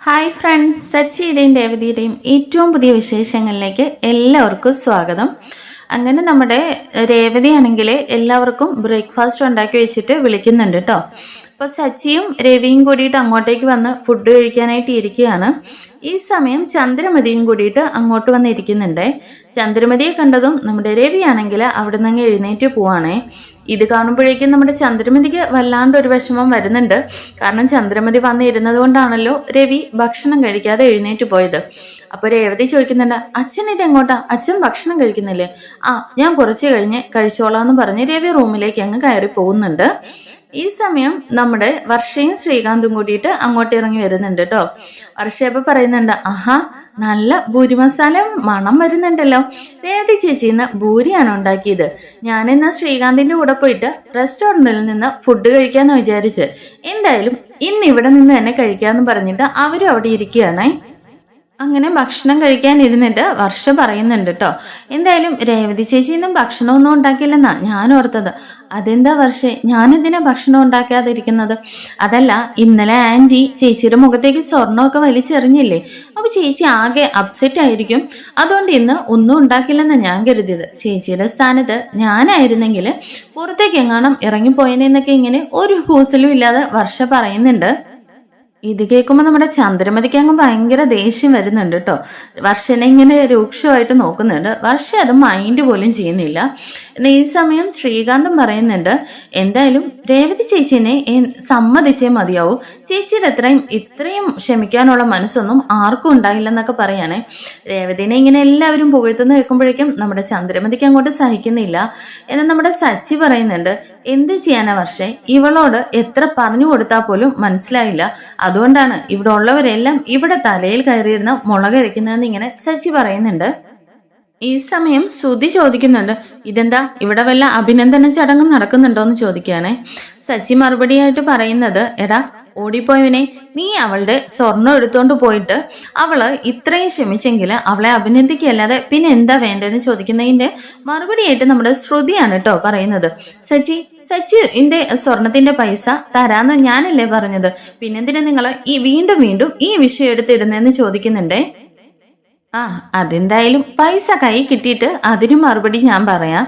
Hi friends, സച്ചിയുടെയും രേവതിയുടെയും ഏറ്റവും പുതിയ വിശേഷങ്ങളിലേക്ക് എല്ലാവർക്കും സ്വാഗതം. അങ്ങനെ നമ്മുടെ രേവതി ആണെങ്കിൽ എല്ലാവർക്കും ബ്രേക്ക്ഫാസ്റ്റ് ഉണ്ടാക്കി വെച്ചിട്ട് വിളിക്കുന്നുണ്ട് കേട്ടോ. അപ്പോൾ സച്ചിയും രവിയും കൂടിയിട്ട് അങ്ങോട്ടേക്ക് വന്ന് ഫുഡ് കഴിക്കാനായിട്ട് ഇരിക്കുകയാണ്. ഈ സമയം ചന്ദ്രമതിയും കൂടിയിട്ട് അങ്ങോട്ട് വന്ന് ഇരിക്കുന്നുണ്ട്. ചന്ദ്രമതിയെ കണ്ടതും നമ്മുടെ രവിയാണെങ്കിൽ അവിടെ നിന്ന് എഴുന്നേറ്റ് പോവാണേ. ഇത് കാണുമ്പോഴേക്കും നമ്മുടെ ചന്ദ്രമതിക്ക് വല്ലാണ്ട് ഒരു വിഷമം വരുന്നുണ്ട്. കാരണം ചന്ദ്രമതി വന്നിരുന്നത് കൊണ്ടാണല്ലോ രവി ഭക്ഷണം കഴിക്കാതെ എഴുന്നേറ്റ് പോയത്. അപ്പോൾ രേവതി ചോദിക്കുന്നുണ്ട്, അച്ഛൻ ഇതെങ്ങോട്ടാ? അച്ഛൻ ഭക്ഷണം കഴിക്കുന്നില്ലേ? ഞാൻ കുറച്ച് കഴിഞ്ഞ് കഴിച്ചോളാം എന്ന് പറഞ്ഞ് രവി റൂമിലേക്ക് അങ്ങ് കയറി പോകുന്നുണ്ട്. ഈ സമയം നമ്മുടെ വർഷയും ശ്രീകാന്തും കൂടിയിട്ട് അങ്ങോട്ട് ഇറങ്ങി വരുന്നുണ്ട് കേട്ടോ. വർഷ ഇപ്പൊ പറയുന്നുണ്ട്, നല്ല ഭൂരി മസാല മണം വരുന്നുണ്ടല്ലോ. രേവതി ചേച്ചി ഇന്ന് ഭൂരിയാണ് ഉണ്ടാക്കിയത്. ഞാനിന്ന് ശ്രീകാന്തിന്റെ കൂടെ പോയിട്ട് റെസ്റ്റോറൻറ്റിൽ നിന്ന് ഫുഡ് കഴിക്കാന്ന് വിചാരിച്ച്. എന്തായാലും ഇന്ന് ഇവിടെ നിന്ന് തന്നെ കഴിക്കാന്ന് പറഞ്ഞിട്ട് അവരും അവിടെ ഇരിക്കുകയാണേ. അങ്ങനെ ഭക്ഷണം കഴിക്കാനിരുന്നിട്ട് വർഷ പറയുന്നുണ്ട് കേട്ടോ, എന്തായാലും രേവതി ചേച്ചി ഇന്നും ഭക്ഷണമൊന്നും ഉണ്ടാക്കിയില്ലെന്നാ ഞാൻ ഓർത്തത്. അതെന്താ വർഷേ, ഞാനെന്തിനാ ഭക്ഷണം ഉണ്ടാക്കാതിരിക്കുന്നത്? അതല്ല, ഇന്നലെ ആൻറ്റി ചേച്ചിയുടെ മുഖത്തേക്ക് സ്വർണ്ണമൊക്കെ വലിച്ചെറിഞ്ഞില്ലേ? അപ്പൊ ചേച്ചി ആകെ അപ്സെറ്റ് ആയിരിക്കും. അതുകൊണ്ട് ഇന്ന് ഒന്നും ഉണ്ടാക്കില്ലെന്നാ ഞാൻ കരുതിയത്. ചേച്ചിയുടെ സ്ഥാനത്ത് ഞാനായിരുന്നെങ്കിൽ പുറത്തേക്ക് എങ്ങാനും ഇറങ്ങിപ്പോയനെന്നൊക്കെ ഇങ്ങനെ ഒരു കൂസലും ഇല്ലാതെ വർഷ പറയുന്നുണ്ട്. ഇത് കേൾക്കുമ്പോൾ നമ്മുടെ ചന്ദ്രമതിക്ക് അങ്ങ് ഭയങ്കര ദേഷ്യം വരുന്നുണ്ട് കേട്ടോ. വർഷനെ ഇങ്ങനെ രൂക്ഷമായിട്ട് നോക്കുന്നുണ്ട്. വർഷ അത് മൈൻഡ് പോലും ചെയ്യുന്നില്ല. എന്നാൽ ഈ സമയം ശ്രീകാന്തും പറയുന്നുണ്ട്, എന്തായാലും രേവതി ചേച്ചിനെ സമ്മതിച്ചേ മതിയാവൂ. ചേച്ചിയുടെ ഇത്രയും ക്ഷമിക്കാനുള്ള മനസ്സൊന്നും ആർക്കും ഉണ്ടായില്ലെന്നൊക്കെ പറയാനേ. രേവതിനെ ഇങ്ങനെ എല്ലാവരും പുകഴ്ത്തുന്ന കേൾക്കുമ്പോഴേക്കും നമ്മുടെ ചന്ദ്രമതിക്ക് അങ്ങോട്ട് സഹിക്കുന്നില്ല. എന്നാൽ നമ്മുടെ സച്ചി പറയുന്നുണ്ട്, എന്ത് ചെയ്യാനാ വർഷേ, ഇവളോട് എത്ര പറഞ്ഞു കൊടുത്താൽ പോലും മനസ്സിലായില്ല. അതുകൊണ്ടാണ് ഇവിടെ ഉള്ളവരെല്ലാം ഇവിടെ തലയിൽ കയറിയിരുന്ന മുളകരയ്ക്കുന്നതെന്ന് ഇങ്ങനെ സച്ചി പറയുന്നുണ്ട്. ഈ സമയം ശ്രുതി ചോദിക്കുന്നുണ്ട്, ഇതെന്താ ഇവിടെ വല്ല അഭിനന്ദന ചടങ്ങും നടക്കുന്നുണ്ടോ എന്ന് ചോദിക്കുകയാണെ. സച്ചി മറുപടിയായിട്ട് പറയുന്നത്, എടാ ഓടിപ്പോയവനെ, നീ അവളുടെ സ്വർണം എടുത്തോണ്ട് പോയിട്ട് അവള് ഇത്രയും ക്ഷമിച്ചെങ്കിൽ അവളെ അഭിനന്ദിക്കല്ലാതെ പിന്നെ എന്താ വേണ്ടതെന്ന് ചോദിക്കുന്നതിന്റെ മറുപടിയായിട്ട് നമ്മുടെ ശ്രുതിയാണ് കേട്ടോ പറയുന്നത്. സച്ചിന്റെ സ്വർണത്തിന്റെ പൈസ തരാന്ന് ഞാനല്ലേ പറഞ്ഞത്, പിന്നെന്തിനാ നിങ്ങൾ വീണ്ടും വീണ്ടും ഈ വിഷയം എടുത്തിടുന്നതെന്ന് ചോദിക്കുന്നുണ്ടേ. അതെന്തായാലും പൈസ കൈ കിട്ടിയിട്ട് അതിന് മറുപടി ഞാൻ പറയാം.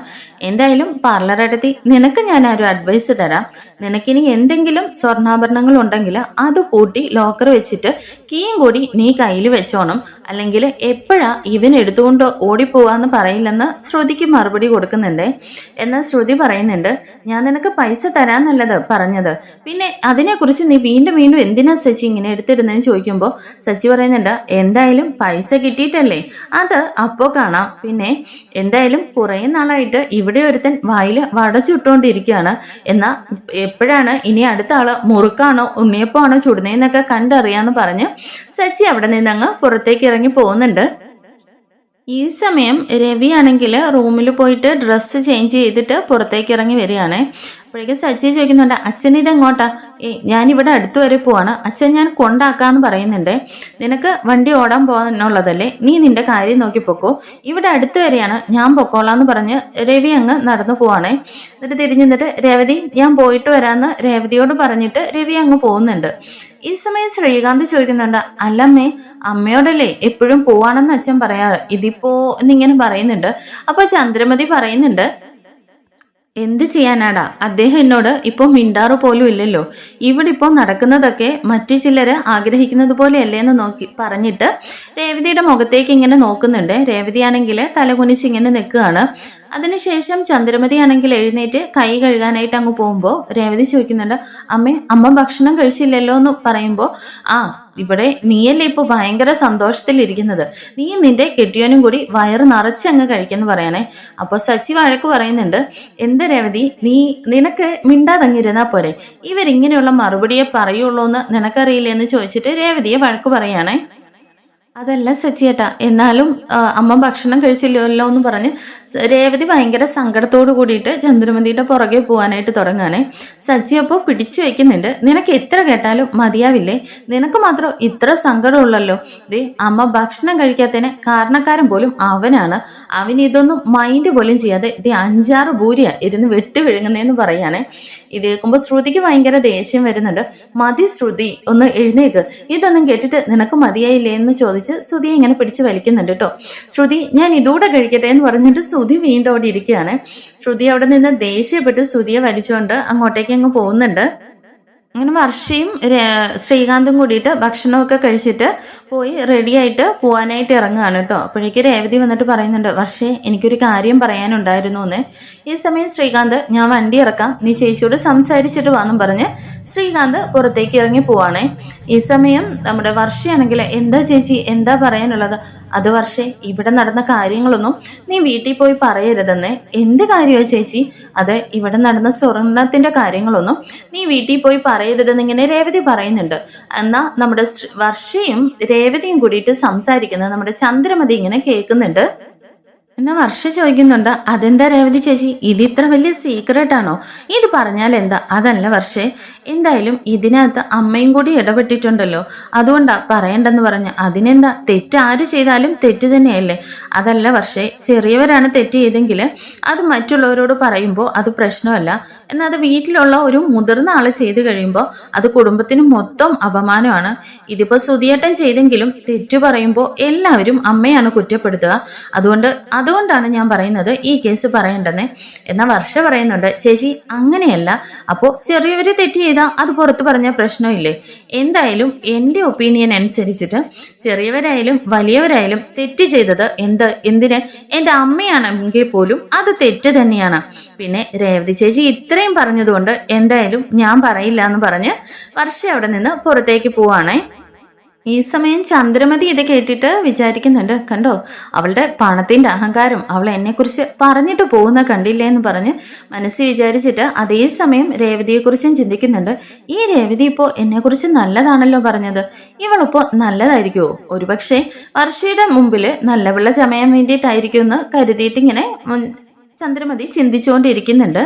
എന്തായാലും പാർലറെടുത്തി നിനക്ക് ഞാൻ ഒരു അഡ്വൈസ് തരാം. നിനക്കിനി എന്തെങ്കിലും സ്വർണ്ണാഭരണങ്ങൾ ഉണ്ടെങ്കിൽ അത് പൂട്ടി ലോക്കർ വെച്ചിട്ട് കീയും കൂടി നീ കയ്യിൽ വെച്ചോണം. അല്ലെങ്കിൽ എപ്പോഴാ ഇവൻ എടുത്തുകൊണ്ട് ഓടിപ്പോവാന്ന് പറയില്ലെന്ന് ശ്രുതിക്ക് മറുപടി കൊടുക്കുന്നുണ്ട്. എന്നാൽ ശ്രുതി പറയുന്നുണ്ട്, ഞാൻ നിനക്ക് പൈസ തരാന്നല്ലത് പറഞ്ഞത്, പിന്നെ അതിനെക്കുറിച്ച് നീ വീണ്ടും വീണ്ടും എന്തിനാ സച്ചി ഇങ്ങനെ എടുത്തിടുന്നതെന്ന് ചോദിക്കുമ്പോൾ സച്ചി പറയുന്നുണ്ട്, എന്തായാലും പൈസ കിട്ടിയിട്ടല്ലേ, അത് അപ്പോ കാണാം. പിന്നെ എന്തായാലും കുറെ നാളായിട്ട് ഇവിടെ ഒരുത്തൻ വായില് വടച്ചുട്ടുകൊണ്ടിരിക്കുകയാണ്. എന്നാ എപ്പോഴാണ് ഇനി അടുത്ത ആള് മുറുക്കാണോ ഉണ്ണിയപ്പമാണോ ചുടുന്നതെന്നൊക്കെ കണ്ടറിയാന്ന് പറഞ്ഞ് സച്ചി അവിടെ നിന്നങ്ങ് പുറത്തേക്ക് ഇറങ്ങി പോകുന്നുണ്ട്. ഈ സമയം രവി ആണെങ്കിൽ റൂമിൽ പോയിട്ട് ഡ്രസ്സ് ചേഞ്ച് ചെയ്തിട്ട് പുറത്തേക്ക് ഇറങ്ങി വരികയാണേ. അപ്പോഴേക്കും സച്ചി ചോദിക്കുന്നുണ്ട്, അച്ഛൻ ഇതെങ്ങോട്ടാ? ഞാനിവിടെ അടുത്ത് വരെ പോവാണ്, അച്ഛൻ ഞാൻ കൊണ്ടാക്കാന്ന് പറയുന്നുണ്ട്. നിനക്ക് വണ്ടി ഓടാൻ പോകാനുള്ളതല്ലേ, നീ നിന്റെ കാര്യം നോക്കി പൊക്കോ, ഇവിടെ അടുത്ത് വരെയാണ്, ഞാൻ പൊക്കോളാന്ന് പറഞ്ഞ് രവി അങ്ങ് നടന്നു പോവാണേ. എന്നിട്ട് തിരിഞ്ഞിട്ട് രേവതി ഞാൻ പോയിട്ട് വരാന്ന് രേവതിയോട് പറഞ്ഞിട്ട് രവി അങ്ങ് പോകുന്നുണ്ട്. ഈ സമയം ശ്രീകാന്ത് ചോദിക്കുന്നുണ്ട്, അല്ലമ്മേ, അമ്മയോടല്ലേ എപ്പോഴും പോവാണെന്ന് അച്ഛൻ പറയാറ്, ഇതിപ്പോ എന്നിങ്ങനെ പറയുന്നുണ്ട്. അപ്പൊ ചന്ദ്രമതി പറയുന്നുണ്ട്, എന്ത് ചെയ്യാനാടാ, അദ്ദേഹം എന്നോട് ഇപ്പൊ മിണ്ടാറു പോലും ഇല്ലല്ലോ, ഇവിടെ ഇപ്പോൾ നടക്കുന്നതൊക്കെ മറ്റു ചിലര് ആഗ്രഹിക്കുന്നത് പോലെയല്ലേ എന്ന് പറഞ്ഞിട്ട് രേവതിയുടെ മുഖത്തേക്ക് ഇങ്ങനെ നോക്കുന്നുണ്ട്. രേവതിയാണെങ്കിൽ തലകുനിച്ച് ഇങ്ങനെ നിൽക്കുകയാണ്. അതിനുശേഷം ചന്ദ്രമതി ആണെങ്കിൽ എഴുന്നേറ്റ് കൈ കഴുകാനായിട്ട് അങ്ങ് പോകുമ്പോൾ രേവതി ചോദിക്കുന്നുണ്ട്, അമ്മ ഭക്ഷണം കഴിച്ചില്ലല്ലോ എന്ന് പറയുമ്പോൾ, ഇവിടെ നീയല്ലേ ഇപ്പൊ ഭയങ്കര സന്തോഷത്തിലിരിക്കുന്നത്, നീ നിന്റെ കെട്ടിയോനും കൂടി വയറ് നിറച്ച് അങ്ങ് കഴിക്കെന്ന് പറയണേ. അപ്പൊ സച്ചി വഴക്ക് പറയുന്നുണ്ട്, എന്താ രേവതി, നിനക്ക് മിണ്ടാതങ്ങിരുന്നാ പോരെ, ഇവരിങ്ങനെയുള്ള മറുപടിയെ പറയുള്ളൂ എന്ന് നിനക്കറിയില്ലേ എന്ന് ചോദിച്ചിട്ട് രേവതിയെ വഴക്ക് പറയാണേ. അതല്ല സച്ചിയേട്ടാ, എന്നാലും അമ്മ ഭക്ഷണം കഴിച്ചില്ലല്ലോ എന്ന് പറഞ്ഞ് രേവതി ഭയങ്കര സങ്കടത്തോട് കൂടിയിട്ട് ചന്ദ്രമതിയുടെ പുറകെ പോകാനായിട്ട് തുടങ്ങാനേ. സച്ചി അപ്പോൾ പിടിച്ചു വെക്കുന്നുണ്ട്. നിനക്ക് എത്ര കേട്ടാലും മതിയാവില്ലേ? നിനക്ക് മാത്രം ഇത്ര സങ്കടമുള്ളല്ലോ. ദേ അമ്മ ഭക്ഷണം കഴിക്കാത്തതിന് കാരണക്കാരൻ പോലും അവനാണ്. അവൻ ഇതൊന്നും മൈൻഡ് പോലും ചെയ്യാതെ ദേ 5-6 ബൂരിയ ഇരുന്ന് വെട്ടി വിഴുങ്ങുന്നതെന്ന് പറയാനേ. ഇത് കേൾക്കുമ്പോൾ ശ്രുതിക്ക് ഭയങ്കര ദേഷ്യം വരുന്നുണ്ട്. മതി ശ്രുതി, ഒന്ന് എഴുന്നേക്ക്. ഇതൊന്നും കേട്ടിട്ട് നിനക്ക് മതിയായില്ലേ എന്ന് ചോദിച്ച് ശ്രുതിയെ ഇങ്ങനെ പിടിച്ച് വലിക്കുന്നുണ്ട് കേട്ടോ. ശ്രുതി, ഞാൻ ഇതൂടെ കഴിക്കട്ടെ എന്ന് പറഞ്ഞിട്ട് ശ്രുതി വീണ്ടും അവിടെ ഇരിക്കുകയാണ്. ശ്രുതി അവിടെ നിന്ന് ദേഷ്യപ്പെട്ട് ശ്രുതിയെ വലിച്ചുകൊണ്ട് അങ്ങോട്ടേക്ക് അങ്ങ് പോകുന്നുണ്ട്. അങ്ങനെ വർഷയും ശ്രീകാന്തും കൂടിയിട്ട് ഭക്ഷണമൊക്കെ കഴിച്ചിട്ട് പോയി റെഡിയായിട്ട് പോകാനായിട്ട് ഇറങ്ങുകയാണ് കേട്ടോ. അപ്പോഴേക്ക് രേവതി വന്നിട്ട് പറയുന്നുണ്ട്, വർഷേ എനിക്കൊരു കാര്യം പറയാനുണ്ടായിരുന്നു എന്ന്. ഈ സമയം ശ്രീകാന്ത്, ഞാൻ വണ്ടി ഇറക്കാം, നീ ചേച്ചിയോട് സംസാരിച്ചിട്ട് വാന്നും പറഞ്ഞ് ശ്രീകാന്ത് പുറത്തേക്ക് ഇറങ്ങി പോവാണേ. ഈ സമയം നമ്മുടെ വർഷയാണെങ്കിൽ, എന്താ ചേച്ചി, എന്താ പറയാനുള്ളത്? അത് വർഷേ, ഇവിടെ നടന്ന കാര്യങ്ങളൊന്നും നീ വീട്ടിൽ പോയി പറയരുതെന്ന്. എന്ത് കാര്യമോ ചേച്ചി? അത് ഇവിടെ നടന്ന സ്വർണത്തിന്റെ കാര്യങ്ങളൊന്നും നീ വീട്ടിൽ പോയി പറയരുതെന്ന് ഇങ്ങനെ രേവതി പറയുന്നുണ്ട്. എന്നാ നമ്മുടെ വർഷയും രേവതിയും കൂടിയിട്ട് സംസാരിക്കുന്നത് നമ്മുടെ ചന്ദ്രമതി ഇങ്ങനെ കേൾക്കുന്നുണ്ട്. എന്നാ വർഷ ചോദിക്കുന്നുണ്ട്, അതെന്താ രേവതി ചേച്ചി, ഇത് ഇത്ര വലിയ സീക്രട്ട് ആണോ? ഇത് പറഞ്ഞാൽ എന്താ? അതല്ല വർഷേ, എന്തായാലും ഇതിനകത്ത് അമ്മയും കൂടി ഇടപെട്ടിട്ടുണ്ടല്ലോ, അതുകൊണ്ടാ പറയണ്ടെന്ന് പറഞ്ഞ. അതിനെന്താ? തെറ്റ് ആര് ചെയ്താലും തെറ്റ് തന്നെയല്ലേ? അതല്ല വർഷേ, ചെറിയവരാണ് തെറ്റ് ചെയ്തെങ്കിൽ അത് മറ്റുള്ളവരോട് പറയുമ്പോൾ അത് പ്രശ്നമല്ല. എന്നാൽ അത് വീട്ടിലുള്ള ഒരു മുതിർന്ന ആള് ചെയ്ത് കഴിയുമ്പോൾ അത് കുടുംബത്തിന് മൊത്തം അപമാനമാണ്. ഇതിപ്പോൾ സുധിയേട്ടൻ ചെയ്തെങ്കിലും തെറ്റു പറയുമ്പോൾ എല്ലാവരും അമ്മയാണ് കുറ്റപ്പെടുത്തുക. അതുകൊണ്ടാണ് ഞാൻ പറയുന്നത് ഈ കേസ് പറയണ്ടെന്നേ. എന്നാൽ വർഷ പറയുന്നുണ്ട്, ചേച്ചി അങ്ങനെയല്ല, അപ്പോൾ ചെറിയവര് തെറ്റ് ചെയ്താൽ അത് പുറത്ത് പറഞ്ഞാൽ പ്രശ്നമില്ലേ? എന്തായാലും എൻ്റെ ഒപ്പീനിയൻ അനുസരിച്ചിട്ട് ചെറിയവരായാലും വലിയവരായാലും തെറ്റ് ചെയ്തത് എന്തിന് എൻ്റെ അമ്മയാണെങ്കിൽ പോലും അത് തെറ്റ് തന്നെയാണ്. പിന്നെ രേവതി ചേച്ചി ഇത്രയും പറഞ്ഞതുകൊണ്ട് എന്തായാലും ഞാൻ പറയില്ല എന്ന് പറഞ്ഞ് വർഷ അവിടെ നിന്ന് പുറത്തേക്ക് പോവാണേ. ഈ സമയം ചന്ദ്രമതി ഇത് കേട്ടിട്ട് വിചാരിക്കുന്നുണ്ട്, കണ്ടോ അവളുടെ പണത്തിന്റെ അഹങ്കാരം, അവൾ എന്നെക്കുറിച്ച് പറഞ്ഞിട്ട് പോകുന്ന കണ്ടില്ലേ എന്ന് പറഞ്ഞ് മനസ്സിൽ വിചാരിച്ചിട്ട് അതേസമയം രേവതിയെക്കുറിച്ചും ചിന്തിക്കുന്നുണ്ട്. ഈ രേവതി ഇപ്പോൾ എന്നെക്കുറിച്ച് നല്ലതാണല്ലോ പറഞ്ഞത്, ഇവളിപ്പോൾ നല്ലതായിരിക്കുമോ? ഒരുപക്ഷെ വർഷയുടെ മുമ്പിൽ നല്ല പിള്ള ചമയാൻ വേണ്ടിയിട്ടായിരിക്കും എന്ന് കരുതിയിട്ട് ഇങ്ങനെ ചന്ദ്രമതി ചിന്തിച്ചുകൊണ്ടിരിക്കുന്നുണ്ട്.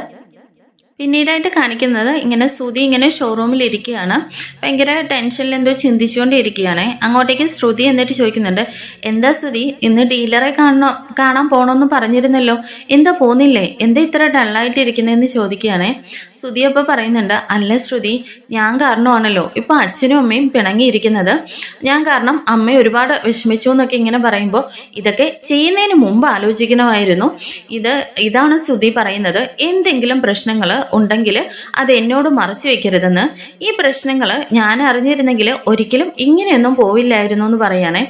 പിന്നീടായിട്ട് കാണിക്കുന്നത് ഇങ്ങനെ ശ്രുതി ഇങ്ങനെ ഷോറൂമിൽ ഇരിക്കുകയാണ്. ഭയങ്കര ടെൻഷനിൽ എന്തോ ചിന്തിച്ചുകൊണ്ടിരിക്കുകയാണ്. അങ്ങോട്ടേക്ക് ശ്രുതി എന്നിട്ട് ചോദിക്കുന്നുണ്ട്, എന്താ ശ്രുതി, ഇന്ന് ഡീലറെ കാണാൻ പോകണമെന്ന് പറഞ്ഞിരുന്നല്ലോ, എന്താ പോകുന്നില്ലേ? എന്താ ഇത്ര ഡള്ളായിട്ടിരിക്കുന്നതെന്ന് ചോദിക്കുകയാണ്. ശ്രുതി അപ്പോൾ പറയുന്നുണ്ട്, അല്ല ശ്രുതി, ഞാൻ കാരണമാണല്ലോ ഇപ്പോൾ അച്ഛനും അമ്മയും പിണങ്ങിയിരിക്കുന്നത്. ഞാൻ കാരണം അമ്മ ഒരുപാട് വിഷമിച്ചു എന്നൊക്കെ ഇങ്ങനെ പറയുമ്പോൾ ഇതൊക്കെ ചെയ്യുന്നതിന് മുമ്പ് ആലോചിക്കണമായിരുന്നു. ഇതാണ് ശ്രുതി പറയുന്നത്. എന്തെങ്കിലും പ്രശ്നങ്ങൾ ഉണ്ടെങ്കിൽ അത് എന്നോട് മറച്ചു വെക്കരുതെന്ന്. ഈ പ്രശ്നങ്ങൾ ഞാൻ അറിഞ്ഞിരുന്നെങ്കിൽ ഒരിക്കലും ഇങ്ങനെയൊന്നും പോവില്ലായിരുന്നു എന്ന് പറയാനേ.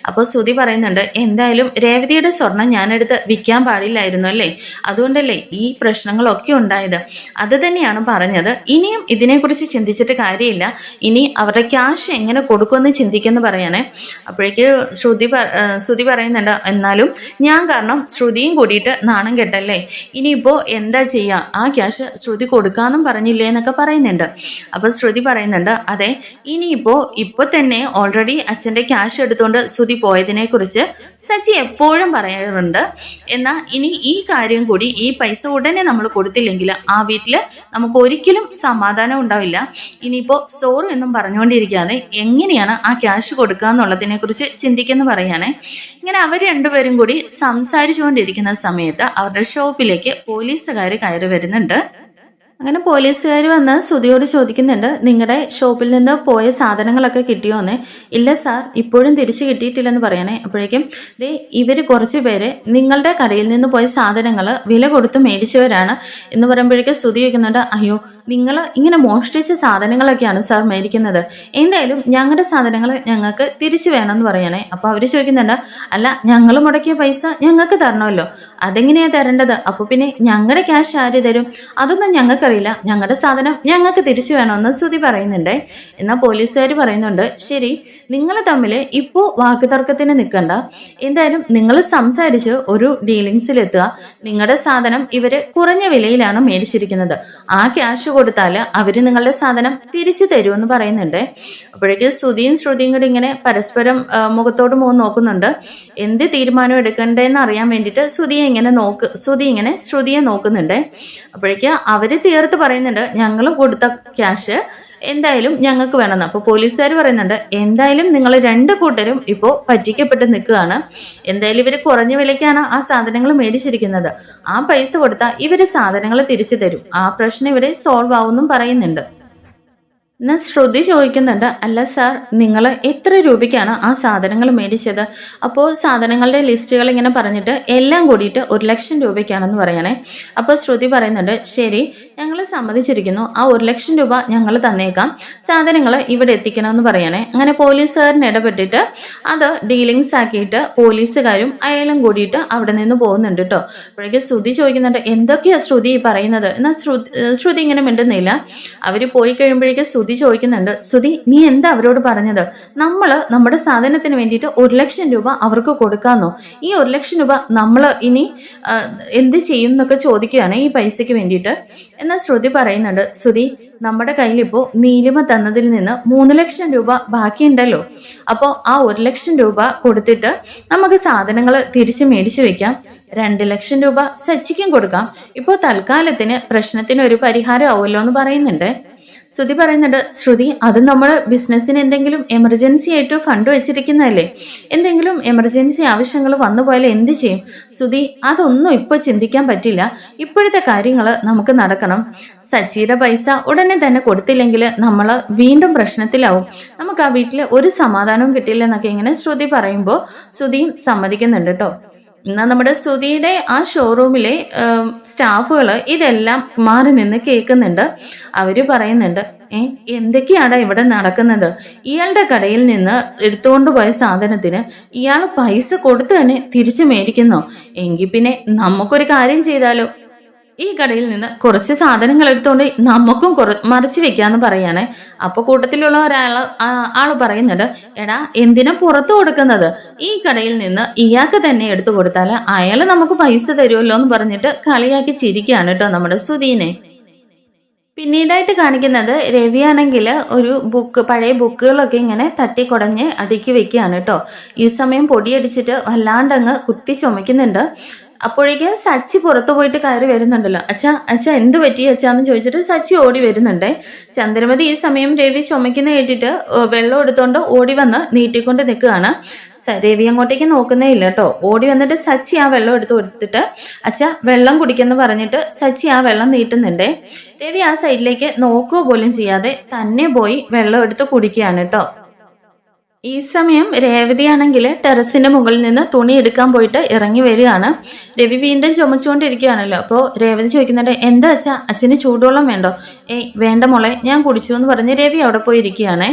അപ്പോൾ ശ്രുതി പറയുന്നുണ്ട്, എന്തായാലും രേവതിയുടെ സ്വർണം ഞാനെടുത്ത് വിൽക്കാൻ പാടില്ലായിരുന്നു അല്ലേ, അതുകൊണ്ടല്ലേ ഈ പ്രശ്നങ്ങളൊക്കെ ഉണ്ടായത്. അത് തന്നെയാണ് പറഞ്ഞത്. ഇനിയും ഇതിനെക്കുറിച്ച് ചിന്തിച്ചിട്ട് കാര്യമില്ല, ഇനി അവരുടെ ക്യാഷ് എങ്ങനെ കൊടുക്കുമെന്ന് ചിന്തിക്കുമെന്ന് പറയാനേ. അപ്പോഴേക്ക് ശ്രുതി പറയുന്നുണ്ട്, എന്നാലും ഞാൻ കാരണം ശ്രുതിയും കൂടിയിട്ട് നാണം കെട്ടല്ലേ, ഇനിയിപ്പോൾ എന്താ ചെയ്യുക, ആ ക്യാഷ് ശ്രുതി കൊടുക്കാന്നും പറഞ്ഞില്ലേ എന്നൊക്കെ പറയുന്നുണ്ട്. അപ്പോൾ ശ്രുതി പറയുന്നുണ്ട്, അതെ ഇപ്പോൾ തന്നെ ഓൾറെഡി അച്ഛൻ്റെ ക്യാഷ് എടുത്തുകൊണ്ട് ശ്രുതി പോയതിനെ കുറിച്ച് സച്ചി എപ്പോഴും പറയാറുണ്ട്. എന്നാൽ ഇനി ഈ കാര്യം കൂടി, ഈ പൈസ ഉടനെ നമ്മൾ കൊടുത്തില്ലെങ്കിൽ ആ വീട്ടിൽ നമുക്ക് ഒരിക്കലും സമാധാനം ഉണ്ടാവില്ല. ഇനിയിപ്പോൾ സോറി എന്നും പറഞ്ഞുകൊണ്ടിരിക്കാതെ എങ്ങനെയാണ് ആ ക്യാഷ് കൊടുക്കുക എന്നുള്ളതിനെ കുറിച്ച് ചിന്തിക്കുന്നു പറയാനേ. ഇങ്ങനെ അവർ രണ്ടുപേരും കൂടി സംസാരിച്ചുകൊണ്ടിരിക്കുന്ന സമയത്ത് അവരുടെ ഷോപ്പിലേക്ക് പോലീസുകാർ കയറി വരുന്നുണ്ട്. അങ്ങനെ പോലീസുകാർ വന്ന് ശ്രുതിയോട് ചോദിക്കുന്നുണ്ട്, നിങ്ങളുടെ ഷോപ്പിൽ നിന്ന് പോയ സാധനങ്ങളൊക്കെ കിട്ടിയോന്ന്? ഇല്ല സാർ, ഇപ്പോഴും തിരിച്ചു കിട്ടിയിട്ടില്ലെന്ന് പറയാനേ. അപ്പോഴേക്കും ഇവർ കുറച്ച് പേര് നിങ്ങളുടെ കടയിൽ നിന്ന് പോയ സാധനങ്ങൾ വില കൊടുത്ത് മേടിച്ചവരാണ് എന്ന് പറയുമ്പോഴേക്കും ശ്രുതി ചോദിക്കുന്നുണ്ട്, അയ്യോ നിങ്ങൾ ഇങ്ങനെ മോഷ്ടിച്ച സാധനങ്ങളൊക്കെയാണ് സാർ മേടിക്കുന്നത്, എന്തായാലും ഞങ്ങളുടെ സാധനങ്ങൾ ഞങ്ങൾക്ക് തിരിച്ചു വേണമെന്ന് പറയണേ. അപ്പോൾ അവർ ചോദിക്കുന്നുണ്ട്, അല്ല ഞങ്ങൾ മുടക്കിയ പൈസ ഞങ്ങൾക്ക് തരണമല്ലോ, അതെങ്ങനെയാണ് തരേണ്ടത്? അപ്പോൾ പിന്നെ ഞങ്ങളുടെ ക്യാഷ് ആര് തരും? അതൊന്നും ഞങ്ങൾക്കറിയില്ല, ഞങ്ങളുടെ സാധനം ഞങ്ങൾക്ക് തിരിച്ചു വേണമെന്ന് ശ്രുതി പറയുന്നുണ്ട്. എന്നാൽ പോലീസുകാർ പറയുന്നുണ്ട്, ശരി നിങ്ങൾ തമ്മിൽ ഇപ്പോൾ വാക്കുതർക്കത്തിന് നിൽക്കണ്ട, എന്തായാലും നിങ്ങൾ സംസാരിച്ച് ഒരു ഡീലിങ്സിലെത്തുക. നിങ്ങളുടെ സാധനം ഇവർ കുറഞ്ഞ വിലയിലാണ് മേടിച്ചിരിക്കുന്നത്, ആ ക്യാഷ് കൊടുത്താൽ അവർ നിങ്ങളുടെ സാധനം തിരിച്ചു തരുമെന്ന് പറയുന്നുണ്ട്. അപ്പോഴേക്ക് ശ്രുതിയും കൂടി ഇങ്ങനെ പരസ്പരം മുഖത്തോട് മുഖം നോക്കുന്നുണ്ട്. എന്ത് തീരുമാനം എടുക്കണ്ടേന്ന് അറിയാൻ വേണ്ടിയിട്ട് ശ്രുതിയെ നോക്കുന്നുണ്ട്. അപ്പോഴേക്ക് അവര് തീർത്ത് പറയുന്നുണ്ട്, ഞങ്ങൾ കൊടുത്ത ക്യാഷ് എന്തായാലും ഞങ്ങൾക്ക് വേണമെന്ന്. അപ്പോൾ പോലീസുകാർ പറയുന്നുണ്ട്, എന്തായാലും നിങ്ങൾ രണ്ട് കൂട്ടരും ഇപ്പോൾ പറ്റിക്കപ്പെട്ട് നിൽക്കുകയാണ്. എന്തായാലും ഇവർ കുറഞ്ഞ വിലയ്ക്കാണ് ആ സാധനങ്ങൾ മേടിച്ചിരിക്കുന്നത്. ആ പൈസ കൊടുത്താൽ ഇവര് സാധനങ്ങൾ തിരിച്ചു തരും. ആ പ്രശ്നം ഇവിടെ സോൾവ് ആവുമെന്നും പറയുന്നുണ്ട്. എന്നാൽ ശ്രുതി ചോദിക്കുന്നുണ്ട്, അല്ല സാർ, നിങ്ങൾ എത്ര രൂപയ്ക്കാണ് ആ സാധനങ്ങൾ മേടിച്ചത്? അപ്പോൾ സാധനങ്ങളുടെ ലിസ്റ്റുകൾ ഇങ്ങനെ പറഞ്ഞിട്ട് എല്ലാം കൂടിയിട്ട് 1,00,000 രൂപയ്ക്കാണെന്ന് പറയണേ. അപ്പോൾ ശ്രുതി പറയുന്നുണ്ട്, ശരി, ഞങ്ങൾ സമ്മതിച്ചിരിക്കുന്നു, ആ 1,00,000 രൂപ ഞങ്ങൾ തന്നേക്കാം, സാധനങ്ങൾ ഇവിടെ എത്തിക്കണമെന്ന് പറയണേ. അങ്ങനെ പോലീസുകാരന് ഇടപെട്ടിട്ട് അത് ഡീലിങ്സ് ആക്കിയിട്ട് പോലീസുകാരും അയാളും കൂടിയിട്ട് അവിടെ നിന്ന് പോകുന്നുണ്ട് കേട്ടോ. അപ്പോഴേക്കും ശ്രുതി ചോദിക്കുന്നുണ്ട്, എന്തൊക്കെയാ ശ്രുതി പറയുന്നത്? എന്നാൽ ശ്രുതി ഇങ്ങനെ മിണ്ടുന്നില്ല. അവർ പോയി കഴിയുമ്പോഴേക്കും ശ്രുതി ചോദിക്കുന്നുണ്ട്, ശ്രുതി, നീ എന്താ അവരോട് പറഞ്ഞത്? നമ്മുടെ സാധനത്തിന് വേണ്ടിയിട്ട് 1,00,000 രൂപ അവർക്ക് കൊടുക്കാന്നോ? ഈ 1,00,000 രൂപ നമ്മൾ ഇനി എന്ത് ചെയ്യും എന്നൊക്കെ ചോദിക്കുകയാണ് ഈ പൈസയ്ക്ക് വേണ്ടിയിട്ട്. എന്നാൽ ശ്രുതി പറയുന്നുണ്ട്, ശ്രുതി, നമ്മുടെ കയ്യിൽ ഇപ്പോൾ നീലിമ തന്നതിൽ നിന്ന് 3,00,000 രൂപ ബാക്കിയുണ്ടല്ലോ. അപ്പോൾ ആ 1,00,000 രൂപ കൊടുത്തിട്ട് നമുക്ക് സാധനങ്ങൾ തിരിച്ച് മേടിച്ചു വെക്കാം. 2,00,000 രൂപ സച്ചിക്കും കൊടുക്കാം. ഇപ്പോൾ തൽക്കാലത്തിന് പ്രശ്നത്തിന് ഒരു പരിഹാരം ആവുമല്ലോ എന്ന് പറയുന്നുണ്ട്. ശ്രുതി പറയുന്നുണ്ട്, ശ്രുതി, അത് നമ്മൾ ബിസിനസ്സിന് എന്തെങ്കിലും എമർജൻസി ആയിട്ട് ഫണ്ട് വെച്ചിരിക്കുന്നതല്ലേ? എന്തെങ്കിലും എമർജൻസി ആവശ്യങ്ങൾ വന്നു പോയാൽ എന്ത് ചെയ്യും? ശ്രുതി, അതൊന്നും ഇപ്പോൾ ചിന്തിക്കാൻ പറ്റില്ല. ഇപ്പോഴത്തെ കാര്യങ്ങൾ നമുക്ക് നടക്കണം. സച്ചിയുടെ പൈസ ഉടനെ തന്നെ കൊടുത്തില്ലെങ്കിൽ നമ്മൾ വീണ്ടും പ്രശ്നത്തിലാവും. നമുക്ക് ആ വീട്ടിൽ ഒരു സമാധാനവും കിട്ടില്ല എന്നൊക്കെ ഇങ്ങനെ ശ്രുതി പറയുമ്പോൾ ശ്രുതിയും സമ്മതിക്കുന്നുണ്ട് കേട്ടോ. എന്നാൽ നമ്മുടെ ശ്രുതിയുടെ ആ ഷോറൂമിലെ സ്റ്റാഫുകൾ ഇതെല്ലാം മാറി നിന്ന് കേൾക്കുന്നുണ്ട്. അവര് പറയുന്നുണ്ട്, എന്തൊക്കെയാണ് ഇവിടെ നടക്കുന്നത്? ഇയാളുടെ കടയിൽ നിന്ന് എടുത്തുകൊണ്ട് പോയ സാധനത്തിന് ഇയാൾ പൈസ കൊടുത്ത് തന്നെ തിരിച്ചു മേടിക്കുന്നോ? എങ്കിൽ പിന്നെ നമുക്കൊരു കാര്യം ചെയ്താലോ, ഈ കടയിൽ നിന്ന് കുറച്ച് സാധനങ്ങൾ എടുത്തുകൊണ്ട് നമുക്കും മറിച്ച് വെക്കാന്ന് പറയാനേ. അപ്പൊ കൂട്ടത്തിലുള്ള ആള് പറയുന്നുണ്ട്, എടാ, എന്തിനാ പുറത്തു കൊടുക്കുന്നത്? ഈ കടയിൽ നിന്ന് ഇയാൾക്ക് തന്നെ എടുത്തു കൊടുത്താൽ അയാൾ നമുക്ക് പൈസ തരുമല്ലോ എന്ന് പറഞ്ഞിട്ട് കളിയാക്കി ചിരിക്കുകയാണ് കേട്ടോ നമ്മുടെ ശ്രുതിനെ. പിന്നീടായിട്ട് കാണിക്കുന്നത് രവിയാണെങ്കിൽ ഒരു പഴയ ബുക്കുകളൊക്കെ ഇങ്ങനെ തട്ടിക്കുടഞ്ഞ് അടുക്കി വെക്കുകയാണ് കേട്ടോ. ഈ സമയം പൊടിയടിച്ചിട്ട് വല്ലാണ്ടങ്ങ് കുത്തി ചുമക്കുന്നുണ്ട്. അപ്പോഴേക്കും സച്ചി പുറത്തു പോയിട്ട് കയറി വരുന്നുണ്ടല്ലോ. അച്ഛാ എന്ത് പറ്റി അച്ഛാന്ന് ചോദിച്ചിട്ട് സച്ചി ഓടി വരുന്നുണ്ട്. ചന്ദ്രമതി ഈ സമയം രവി ചുമക്കുന്ന കേട്ടിട്ട് വെള്ളം എടുത്തോണ്ട് ഓടി വന്ന് നീട്ടിക്കൊണ്ട് നിൽക്കുകയാണ്. രവി അങ്ങോട്ടേക്ക് നോക്കുന്നേ ഇല്ല കേട്ടോ. ഓടി വന്നിട്ട് സച്ചി ആ വെള്ളം എടുത്ത് കൊടുത്തിട്ട്, അച്ഛാ വെള്ളം കുടിക്കെന്ന് പറഞ്ഞിട്ട് സച്ചി ആ വെള്ളം നീട്ടുന്നുണ്ട്. രവി ആ സൈഡിലേക്ക് നോക്കുക പോലും ചെയ്യാതെ തന്നെ പോയി വെള്ളം എടുത്ത് കുടിക്കുകയാണ് കേട്ടോ. ഈ സമയം രേവതിയാണെങ്കിൽ ടെറസിന്റെ മുകളിൽ നിന്ന് തുണി എടുക്കാൻ പോയിട്ട് ഇറങ്ങി വരികയാണ്. രവി വീണ്ടും ചുമച്ചുകൊണ്ടിരിക്കുകയാണല്ലോ. അപ്പോൾ രേവതി ചോദിക്കുന്നുണ്ട്, എന്താ അച്ഛാ, അച്ഛന് ചൂടുവെള്ളം വേണ്ടോ? വേണ്ട മോളെ, ഞാൻ കുടിച്ചു എന്ന് പറഞ്ഞ് രവി അവിടെ പോയി ഇരിക്കുകയാണ്.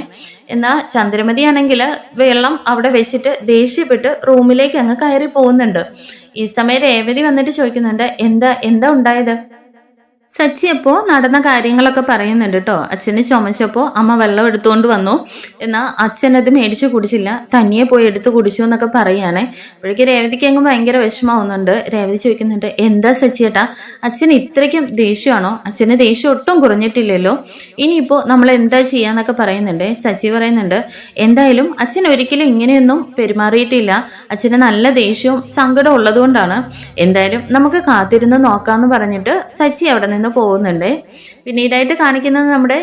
എന്നാൽ ചന്ദ്രമതി ആണെങ്കിൽ വെള്ളം അവിടെ വെച്ചിട്ട് ദേഷ്യപ്പെട്ട് റൂമിലേക്ക് അങ്ങ് കയറി പോകുന്നുണ്ട്. ഈ സമയം രേവതി വന്നിട്ട് ചോദിക്കുന്നുണ്ട്, എന്താ ഉണ്ടായത്? സച്ചി അപ്പോൾ നടന്ന കാര്യങ്ങളൊക്കെ പറയുന്നുണ്ട് കേട്ടോ. അച്ഛന് ചുമച്ചപ്പോൾ അമ്മ വെള്ളം എടുത്തുകൊണ്ട് വന്നു, എന്നാൽ അച്ഛനത് മേടിച്ചു കുടിച്ചില്ല, തനിയെ പോയി എടുത്ത് കുടിച്ചു എന്നൊക്കെ പറയുകയാണേ. അപ്പോഴേക്ക് രേവതിക്ക് അങ്ങ് ഭയങ്കര വിഷമാവുന്നുണ്ട്. രേവതി ചോദിക്കുന്നുണ്ട്, എന്താ സച്ചിയേട്ടാ, അച്ഛന് ഇത്രയ്ക്കും ദേഷ്യമാണോ? അച്ഛന് ദേഷ്യം ഒട്ടും കുറഞ്ഞിട്ടില്ലല്ലോ, ഇനിയിപ്പോൾ നമ്മൾ എന്താ ചെയ്യാന്നൊക്കെ പറയുന്നുണ്ട്. സച്ചി പറയുന്നുണ്ട്, എന്തായാലും അച്ഛൻ ഒരിക്കലും ഇങ്ങനെയൊന്നും പെരുമാറിയിട്ടില്ല, അച്ഛന് നല്ല ദേഷ്യവും സങ്കടം ഉള്ളതുകൊണ്ടാണ്, എന്തായാലും നമുക്ക് കാത്തിരുന്ന് നോക്കാമെന്ന് പറഞ്ഞിട്ട് സച്ചി അവിടെ നിന്ന് പോകുന്നുണ്ട്. പിന്നീടായിട്ട് കാണിക്കുന്നത് നമ്മുടെ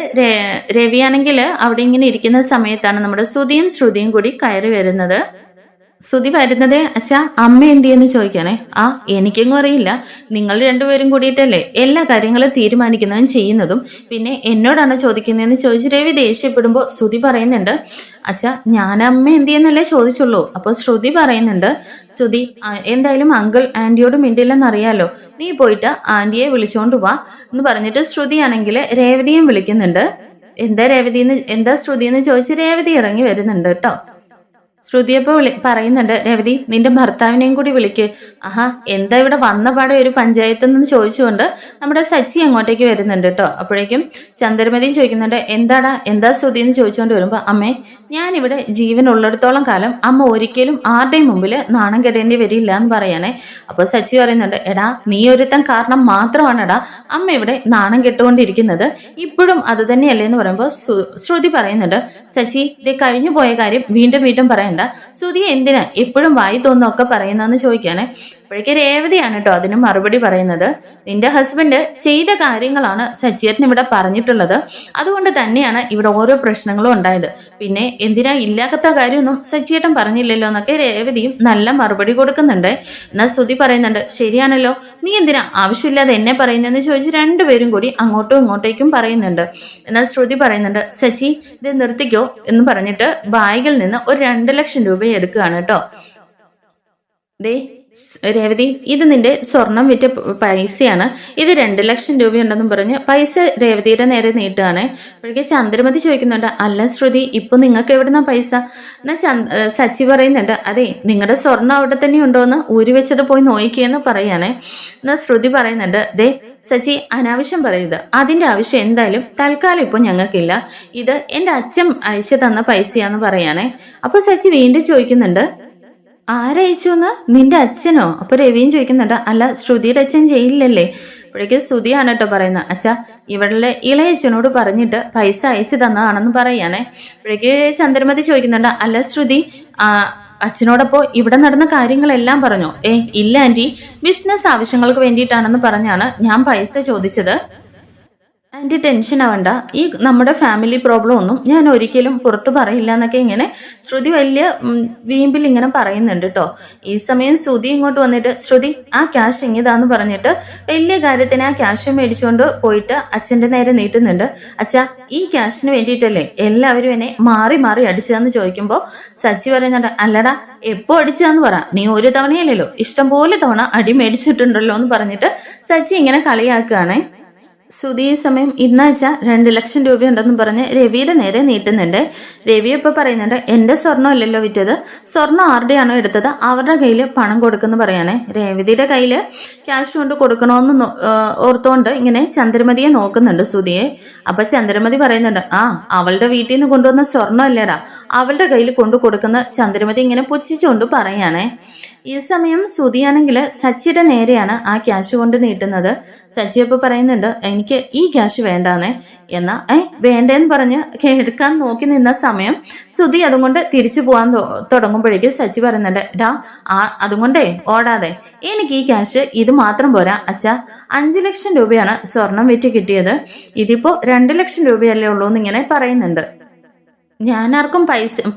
രവിയാണെങ്കിൽ അവിടെ ഇങ്ങനെ ഇരിക്കുന്ന സമയത്താണ് നമ്മുടെ ശ്രുതിയും കൂടി കയറി വരുന്നത്. ശ്രുതി വരുന്നത്, അച്ഛാ അമ്മ എന്തിയെന്ന് ചോദിക്കണേ. എനിക്കെങ്ങും അറിയില്ല, നിങ്ങൾ രണ്ടുപേരും കൂടിയിട്ടല്ലേ എല്ലാ കാര്യങ്ങളും തീരുമാനിക്കുന്നതും ചെയ്യുന്നതും, പിന്നെ എന്നോടാണ് ചോദിക്കുന്നതെന്ന് ചോദിച്ച് രവി ദേഷ്യപ്പെടുമ്പോൾ ശ്രുതി പറയുന്നുണ്ട്, അച്ഛാ ഞാൻ അമ്മ എന്തിയെന്നല്ലേ ചോദിച്ചുള്ളൂ. അപ്പോൾ ശ്രുതി പറയുന്നുണ്ട്, ശ്രുതി എന്തായാലും അങ്കിൾ ആൻറ്റിയോട് മിണ്ടില്ലെന്നറിയാലോ, നീ പോയിട്ട് ആൻറ്റിയെ വിളിച്ചോണ്ട് വാ എന്ന് പറഞ്ഞിട്ട് ശ്രുതിയാണെങ്കിൽ രേവതിയും വിളിക്കുന്നുണ്ട്. എന്താ ശ്രുതി എന്ന് ചോദിച്ച് രേവതി ഇറങ്ങി വരുന്നുണ്ട് കേട്ടോ. ശ്രുതിയപ്പോ പറയുന്നുണ്ട്, രവതി നിന്റെ ഭർത്താവിനെയും കൂടി വിളിക്ക്. ആഹാ, എന്താ ഇവിടെ വന്ന പാടെ ഒരു പഞ്ചായത്തിൽ നിന്ന് ചോദിച്ചുകൊണ്ട് നമ്മുടെ സച്ചി അങ്ങോട്ടേക്ക് വരുന്നുണ്ട് കേട്ടോ. അപ്പോഴേക്കും ചന്ദ്രമതിയും ചോദിക്കുന്നുണ്ട്, എന്താടാ എന്താ ശ്രുതി എന്ന് ചോദിച്ചുകൊണ്ട് വരുമ്പോൾ, അമ്മേ ഞാനിവിടെ ജീവനുള്ളിടത്തോളം കാലം അമ്മ ഒരിക്കലും ആരുടെയും മുമ്പിൽ നാണം കെടേണ്ടി വരില്ല എന്ന് പറയാനേ. അപ്പോൾ സച്ചി പറയുന്നുണ്ട്, എടാ നീ ഒരുത്തൻ കാരണം മാത്രമാണെടാ അമ്മ ഇവിടെ നാണം കെട്ടുകൊണ്ടിരിക്കുന്നത്, ഇപ്പോഴും അത് തന്നെയല്ലേ എന്ന് പറയുമ്പോൾ ശ്രുതി പറയുന്നുണ്ട്, സച്ചി ഇത് കഴിഞ്ഞു പോയ കാര്യം വീണ്ടും വീണ്ടും പറയണ്ട, ശ്രുതി എന്തിനാ എപ്പോഴും വായി തോന്നൊക്കെ പറയുന്നതെന്ന് ചോദിക്കാനേ. അപ്പോഴേക്ക് രേവതിയാണ് കേട്ടോ അതിന് മറുപടി പറയുന്നത്, നിന്റെ ഹസ്ബൻഡ് ചെയ്ത കാര്യങ്ങളാണ് സച്ചിയേട്ടൻ ഇവിടെ പറഞ്ഞിട്ടുള്ളത്, അതുകൊണ്ട് തന്നെയാണ് ഇവിടെ ഓരോ പ്രശ്നങ്ങളും ഉണ്ടായത്. പിന്നെ എന്തിനാ ഇല്ലാത്ത കാര്യമൊന്നും സച്ചിയേട്ടൻ പറഞ്ഞില്ലല്ലോ എന്നൊക്കെ രേവതിയും നല്ല മറുപടി കൊടുക്കുന്നുണ്ട്. എന്നാൽ ശ്രുതി പറയുന്നുണ്ട്, ശരിയാണല്ലോ, നീ എന്തിനാ ആവശ്യമില്ലാതെ എന്നെ പറയുന്നതെന്ന് ചോദിച്ച് രണ്ടുപേരും കൂടി അങ്ങോട്ടും ഇങ്ങോട്ടേക്കും പറയുന്നുണ്ട്. എന്നാൽ ശ്രുതി പറയുന്നുണ്ട്, സച്ചി ഇത് നിർത്തിക്കോ എന്ന് പറഞ്ഞിട്ട് ബാഗിൽ നിന്ന് ഒരു 2 ലക്ഷം രൂപ എടുക്കുകയാണ് കേട്ടോ. ദേ രേവതി, ഇത് നിന്റെ സ്വർണം വിറ്റ പൈസയാണ്, ഇത് 2 ലക്ഷം രൂപയുണ്ടെന്നും പറഞ്ഞ് പൈസ രേവതിയുടെ നേരെ നീട്ടുകയാണ്. അപ്പോഴേക്ക് ചന്ദ്രമതി ചോദിക്കുന്നുണ്ട്, അല്ല ശ്രുതി ഇപ്പൊ നിങ്ങൾക്ക് എവിടുന്ന പൈസ എന്നാ സച്ചി പറയുന്നുണ്ട്, അതെ നിങ്ങളുടെ സ്വർണം അവിടെ തന്നെ ഉണ്ടോന്ന് ഊരി വെച്ചത് പോയി നോക്കിയെന്ന് പറയാനേ. എന്നാൽ ശ്രുതി പറയുന്നുണ്ട്, ദേ സച്ചി അനാവശ്യം പറയരുത്, അതിന്റെ ആവശ്യം എന്തായാലും തൽക്കാലം ഇപ്പൊ ഞങ്ങൾക്കില്ല, ഇത് എന്റെ അച്ഛൻ അയച്ചു തന്ന പൈസയാന്ന് പറയാനേ. അപ്പൊ സച്ചി വീണ്ടും ചോദിക്കുന്നുണ്ട്, ആരയച്ചു എന്ന്, നിന്റെ അച്ഛനോ? അപ്പൊ രവിയും ചോദിക്കുന്നുണ്ട്, അല്ല ശ്രുതിയുടെ അച്ഛൻ ജയിലിലല്ലേ? അപ്പോഴേക്ക് ശ്രുതിയാണ് കേട്ടോ പറയുന്നത്, അച്ഛാ ഇവളുടെ ഇളയച്ഛനോട് പറഞ്ഞിട്ട് പൈസ അയച്ചു തന്നതാണെന്ന് പറയാനേ. അപ്പോഴേക്ക് ചന്ദ്രമതി ചോദിക്കുന്നുണ്ട്, അല്ല ശ്രുതി അച്ഛനോടൊപ്പം ഇവിടെ നടന്ന കാര്യങ്ങളെല്ലാം പറഞ്ഞോ? ഇല്ല ആന്റി, ബിസിനസ് ആവശ്യങ്ങൾക്ക് വേണ്ടിയിട്ടാണെന്ന് പറഞ്ഞാണ് ഞാൻ പൈസ ചോദിച്ചത്, ആൻറ്റി ടെൻഷൻ ആവണ്ട, ഈ നമ്മുടെ ഫാമിലി പ്രോബ്ലം ഒന്നും ഞാൻ ഒരിക്കലും പുറത്ത് പറയില്ല എന്നൊക്കെ ഇങ്ങനെ ശ്രുതി വലിയ വീമ്പിൽ ഇങ്ങനെ പറയുന്നുണ്ട് കേട്ടോ. ഈ സമയം ശ്രുതി ഇങ്ങോട്ട് വന്നിട്ട്, ശ്രുതി ആ ക്യാഷ് എങ്ങിതാന്ന് പറഞ്ഞിട്ട് വലിയ കാര്യത്തിന് ആ ക്യാഷ് മേടിച്ചുകൊണ്ട് പോയിട്ട് അച്ഛൻ്റെ നേരെ നീട്ടുന്നുണ്ട്. അച്ഛാ ഈ ക്യാഷിന് വേണ്ടിയിട്ടല്ലേ എല്ലാവരും എന്നെ മാറി മാറി അടിച്ചതെന്ന് ചോദിക്കുമ്പോൾ സച്ചി പറയുന്നുണ്ട്, അല്ലടാ എപ്പോ അടിച്ചതാന്ന് പറ, നീ ഒരു തവണയല്ലല്ലോ ഇഷ്ടംപോലെ തവണ അടി മേടിച്ചിട്ടുണ്ടല്ലോ എന്ന് പറഞ്ഞിട്ട് സച്ചി ഇങ്ങനെ കളിയാക്കുകയാണേ. ശ്രുതി ഈ സമയം ഇന്നാഴ്ച 2 ലക്ഷം രൂപയുണ്ടെന്ന് പറഞ്ഞ് രവിയുടെ നേരെ നീട്ടുന്നുണ്ട്. രവി ഇപ്പൊ പറയുന്നുണ്ട്, എന്റെ സ്വർണ്ണം അല്ലല്ലോ വിറ്റത്, സ്വർണ്ണം ആരുടെയാണോ എടുത്തത് അവരുടെ കയ്യിൽ പണം കൊടുക്കുന്നു പറയാനേ. രേവതിയുടെ കയ്യിൽ ക്യാഷ് കൊണ്ട് കൊടുക്കണമെന്ന് ഓർത്തോണ്ട് ഇങ്ങനെ ചന്ദ്രമതിയെ നോക്കുന്നുണ്ട് ശ്രുതിയെ. അപ്പൊ ചന്ദ്രമതി പറയുന്നുണ്ട്, അവളുടെ വീട്ടിൽ നിന്ന് കൊണ്ടുവന്ന സ്വർണ്ണം അല്ലേടാ അവളുടെ കയ്യിൽ കൊണ്ടു കൊടുക്കുന്ന ചന്ദ്രമതി ഇങ്ങനെ പുച്ഛിച്ചുകൊണ്ട് പറയാനേ. ഈ സമയം ശ്രുതിയാണെങ്കിൽ സച്ചിയുടെ നേരെയാണ് ആ ക്യാഷ് കൊണ്ട് നീട്ടുന്നത്. സച്ചി അപ്പൊ പറയുന്നുണ്ട്, എനിക്ക് ഈ ക്യാഷ് വേണ്ടാന്നേ. എന്നാ വേണ്ടേന്ന് പറഞ്ഞ് എടുക്കാൻ നോക്കി നിന്ന സമയം ശ്രുതി അതുകൊണ്ട് തിരിച്ചു പോകാൻ തുടങ്ങുമ്പോഴേക്കും സച്ചി പറയുന്നുണ്ട്, അതുകൊണ്ടേ ഓടാതെ, എനിക്ക് ഈ ക്യാഷ് ഇത് മാത്രം പോരാ അച്ഛാ, 5 ലക്ഷം രൂപയാണ് സ്വർണം വിറ്റ് കിട്ടിയത്, ഇതിപ്പോ 2 ലക്ഷം രൂപയല്ലേ ഉള്ളൂ എന്നിങ്ങനെ പറയുന്നുണ്ട്. ഞാൻ ആർക്കും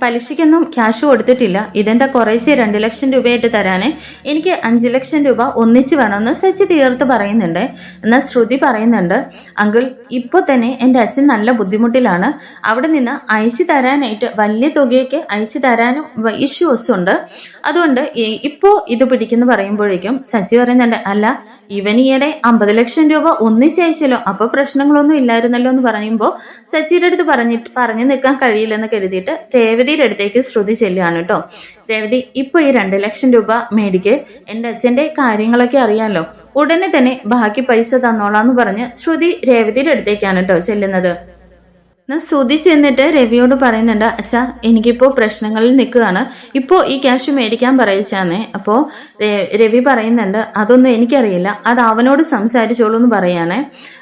പലിശയ്ക്കൊന്നും ക്യാഷ് കൊടുത്തിട്ടില്ല, ഇതെന്താ കുറേശ്ശെ 2 ലക്ഷം രൂപയായിട്ട് തരാനേ, എനിക്ക് 5 ലക്ഷം രൂപ ഒന്നിച്ച് വേണമെന്ന് സച്ചി തീർത്ത് പറയുന്നുണ്ട്. എന്നാൽ ശ്രുതി പറയുന്നുണ്ട്, അങ്കിൾ ഇപ്പോൾ തന്നെ എൻ്റെ അച്ഛൻ നല്ല ബുദ്ധിമുട്ടിലാണ്, അവിടെ നിന്ന് അയച്ചു തരാനായിട്ട് വലിയ തുകയൊക്കെ അയച്ചു തരാനും ഇഷ്യൂസ് ഉണ്ട്, അതുകൊണ്ട് ഇപ്പോൾ ഇത് പിടിക്കുന്നു പറയുമ്പോഴേക്കും സച്ചി പറയുന്നുണ്ട്, അല്ല ഇവൻ ഈയിടെ 50 ലക്ഷം രൂപ ഒന്നിച്ചയച്ചല്ലോ, അപ്പോൾ പ്രശ്നങ്ങളൊന്നും ഇല്ലായിരുന്നല്ലോ എന്ന് പറയുമ്പോൾ സച്ചിയുടെ അടുത്ത് പറഞ്ഞു നിൽക്കാൻ കഴിയില്ലെന്ന് കരുതിയിട്ട് രേവതിയുടെ അടുത്തേക്ക് ശ്രുതി ചെല്ലുകയാണ് കേട്ടോ. രേവതി ഇപ്പൊ ഈ 2 ലക്ഷം രൂപ മേടിക്ക്, എൻ്റെ അച്ഛൻ്റെ കാര്യങ്ങളൊക്കെ അറിയാമല്ലോ, ഉടനെ തന്നെ ബാക്കി പൈസ തന്നോളാന്ന് പറഞ്ഞ് ശ്രുതി രേവതിയുടെ അടുത്തേക്കാണ് കേട്ടോ ചെല്ലുന്നത്. ശ്രുതി ചെന്നിട്ട് രവിയോട് പറയുന്നുണ്ട്, അച്ഛാ എനിക്കിപ്പോൾ പ്രശ്നങ്ങളിൽ നിൽക്കുകയാണ്, ഇപ്പോൾ ഈ ക്യാഷ് മേടിക്കാൻ പറയിച്ചാന്നേ. അപ്പോൾ രവി പറയുന്നുണ്ട്, അതൊന്നും എനിക്കറിയില്ല, അത് അവനോട് സംസാരിച്ചോളൂ എന്ന് പറയാനേ.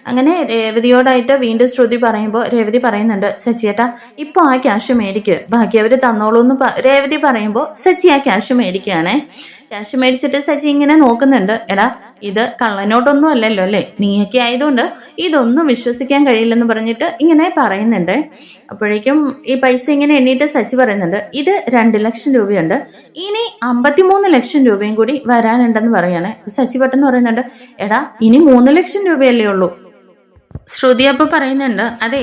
അങ്ങനെ രേവതിയോടായിട്ട് വീണ്ടും ശ്രുതി പറയുമ്പോൾ രേവതി പറയുന്നുണ്ട്, സച്ചിയേട്ടാ ഇപ്പോൾ ആ ക്യാഷ് മേടിക്ക്, ബാക്കി അവർ തന്നോളൂ എന്ന് രേവതി പറയുമ്പോൾ സച്ചി ആ ക്യാഷ് മേടിക്കുകയാണേ. ക്യാഷ് മേടിച്ചിട്ട് സച്ചി ഇങ്ങനെ നോക്കുന്നുണ്ട്, എടാ ഇത് കള്ളനോട്ടൊന്നും അല്ലല്ലോ അല്ലേ, നീയൊക്കെ ആയതുകൊണ്ട് ഇതൊന്നും വിശ്വസിക്കാൻ കഴിയില്ലെന്ന് പറഞ്ഞിട്ട് ഇങ്ങനെ പറയുന്നുണ്ട്. അപ്പോഴേക്കും ഈ പൈസ ഇങ്ങനെ എണ്ണീട്ട് സച്ചി പറയുന്നുണ്ട്, ഇത് 2 ലക്ഷം രൂപയുണ്ട്, ഇനി 53 ലക്ഷം രൂപയും കൂടി വരാനുണ്ടെന്ന് പറയാണ്. സച്ചി പെട്ടെന്ന് പറയുന്നുണ്ട്, എടാ ഇനി 3 ലക്ഷം രൂപയല്ലേ ഉള്ളൂ. ശ്രുതി അപ്പൊ പറയുന്നുണ്ട്, അതെ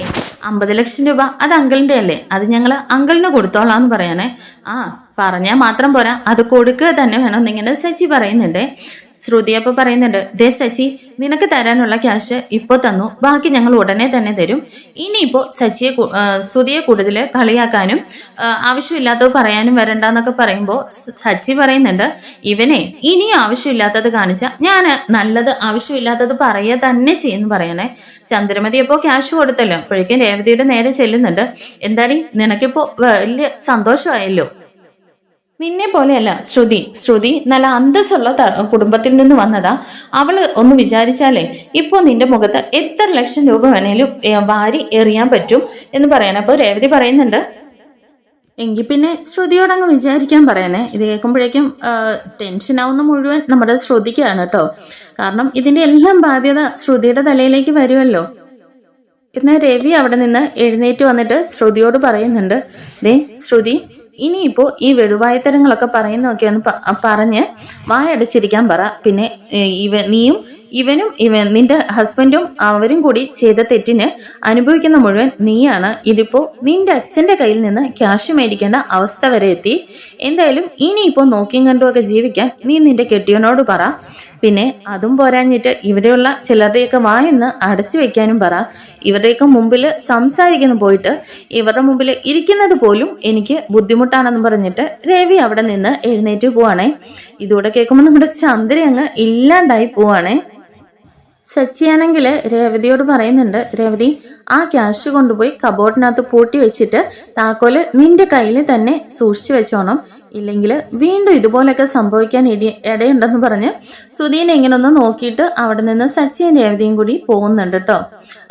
50 ലക്ഷം രൂപ അത് അങ്കിളിന്റെ അല്ലേ, അത് ഞങ്ങൾ അങ്കിളിന് കൊടുത്തോളാന്ന് പറയാനേ. പറഞ്ഞാൽ മാത്രം പോരാ, അത് കൊടുക്കുക തന്നെ വേണം എന്നിങ്ങനെ സച്ചി പറയുന്നുണ്ട്. ശ്രുതി അപ്പൊ പറയുന്നുണ്ട്, ദേ സച്ചി, നിനക്ക് തരാനുള്ള ക്യാഷ് ഇപ്പൊ തന്നു, ബാക്കി ഞങ്ങൾ ഉടനെ തന്നെ തരും. ഇനിയിപ്പോ ശ്രുതിയെ കൂടുതൽ കളിയാക്കാനും ആവശ്യമില്ലാത്തത് പറയാനും വരണ്ടെന്നൊക്കെ പറയുമ്പോൾ സച്ചി പറയുന്നുണ്ട്, ഇവനെ ഇനി ആവശ്യമില്ലാത്തത് കാണിച്ച ഞാൻ നല്ലത് ആവശ്യമില്ലാത്തത് പറയുക തന്നെ ചെയ്യുന്നു പറയണേ. ചന്ദ്രമതി അപ്പോ ക്യാഷ് കൊടുത്തല്ലോ. അപ്പോഴേക്കും രേവതിയുടെ നേരെ ചെല്ലുന്നുണ്ട്, എന്താടി നിനക്കിപ്പോ വലിയ സന്തോഷമായല്ലോ. നിന്നെ പോലെയല്ല ശ്രുതി നല്ല അന്തസ്സുള്ള കുടുംബത്തിൽ നിന്ന് വന്നതാ. അവള് ഒന്ന് വിചാരിച്ചാലേ ഇപ്പൊ നിന്റെ മുഖത്ത് എത്ര ലക്ഷം രൂപ വേണേലും വാരി എറിയാൻ പറ്റും എന്ന് പറയണേ. അപ്പൊ രേവതി പറയുന്നുണ്ട്, എങ്കിൽ പിന്നെ ശ്രുതിയോടങ്ങ് വിചാരിക്കാൻ പറയണേ. ഇത് കേൾക്കുമ്പോഴേക്കും ടെൻഷനാവുന്ന മുഴുവൻ നമ്മുടെ ശ്രുതിക്കാണ് കേട്ടോ. കാരണം ഇതിന്റെ എല്ലാം ബാധ്യത ശ്രുതിയുടെ തലയിലേക്ക് വരുമല്ലോ. എന്നാൽ രവി അവിടെ നിന്ന് എഴുന്നേറ്റ് വന്നിട്ട് ശ്രുതിയോട് പറയുന്നുണ്ട്, ദേ ശ്രുതി, ഇനിയിപ്പോ ഈ വെടുവായത്തരങ്ങളൊക്കെ പറയുന്നൊക്കെ ഒന്ന് പറഞ്ഞ് വായടച്ചിരിക്കാൻ പറ. പിന്നെ ഇവനും നിന്റെ ഹസ്ബൻഡും അവരും കൂടി ചെയ്ത തെറ്റിന് അനുഭവിക്കുന്ന മുഴുവൻ നീയാണ്. ഇതിപ്പോ നിന്റെ അച്ഛന്റെ കയ്യിൽ നിന്ന് ക്യാഷ് മേടിക്കേണ്ട അവസ്ഥ വരെ എത്തി. എന്തായാലും ഇനിയിപ്പോ നോക്കിയും കണ്ടുമൊക്കെ ജീവിക്കാൻ നീ നിന്റെ കെട്ടിയനോട് പറ. പിന്നെ അതും പോരാഞ്ഞിട്ട് ഇവിടെയുള്ള ചിലരുടെയൊക്കെ വായെന്ന് അടച്ചു വെക്കാനും പറ. ഇവരുടെയൊക്കെ മുമ്പിൽ സംസാരിക്കുന്ന പോയിട്ട് ഇവരുടെ മുമ്പിൽ ഇരിക്കുന്നത് പോലും എനിക്ക് ബുദ്ധിമുട്ടാണെന്ന് പറഞ്ഞിട്ട് രവി അവിടെ നിന്ന് എഴുന്നേറ്റ് പോവാണേ. ഇതൂടെ കേൾക്കുമ്പോൾ നമ്മുടെ ചന്ദ്ര അങ്ങ് ഇല്ലാണ്ടായി പോവാണേ. സച്ചിയാണെങ്കിൽ രേവതിയോട് പറയുന്നുണ്ട്, രേവതി, ആ ക്യാഷ് കൊണ്ടുപോയി കബോർഡിനകത്ത് പൂട്ടി വെച്ചിട്ട് താക്കോല് നിന്റെ കയ്യിൽ തന്നെ സൂക്ഷിച്ചു വെച്ചോണം. ഇല്ലെങ്കിൽ വീണ്ടും ഇതുപോലൊക്കെ സംഭവിക്കാൻ ഇടയുണ്ടെന്ന് പറഞ്ഞ് സുധീനെ ഇങ്ങനെ ഒന്ന് നോക്കിയിട്ട് അവിടെ നിന്ന് സച്ചിയും രേവതിയും കൂടി പോകുന്നുണ്ട് കേട്ടോ.